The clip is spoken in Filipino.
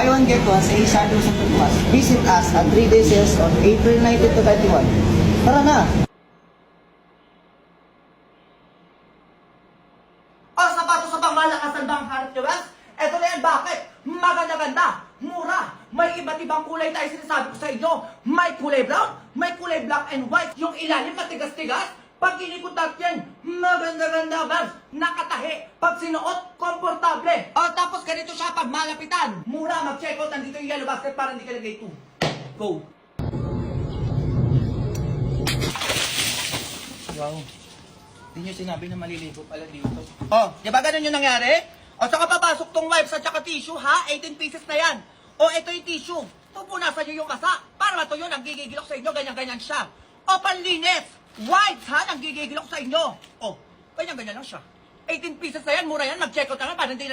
Buy one get one sa Asia Luzon Tumas. Visit us at 3-day sales on April 19 to 21. Tara na! Sapatos sa pangmalakasan ba ang hanap nyo, Wes? Eto na yan, bakit? Maganda-ganda, mura, may iba't ibang kulay tayo sinasabi ko sa inyo. May kulay brown, may kulay black and white. Yung ilalim matigas-tigas, pag inikot natin, maganda-ganda, Wes. Nakatahi, pag sinuot, komportable. Tapos ganito siya pag malapitan. Mura, mag-check out, nandito yung yellow basket para hindi ka lagay 2. Go! Wow. Hindi nyo sinabi na maliligo pala dito. Di ba ganun yung nangyari? Saka papasok tong wipes at saka tissue, ha? 18 pieces na yan. Ito yung tissue. Pupunasan nyo yung kasa. Para matuyo, nanggigigilok sa inyo, ganyan-ganyan siya. Panlinis. Wipes, ha? Nanggigigilok sa inyo. Ganyan-ganyan lang siya. 18 pieces na yan, mura yan. Mag-check out na nga para hindi na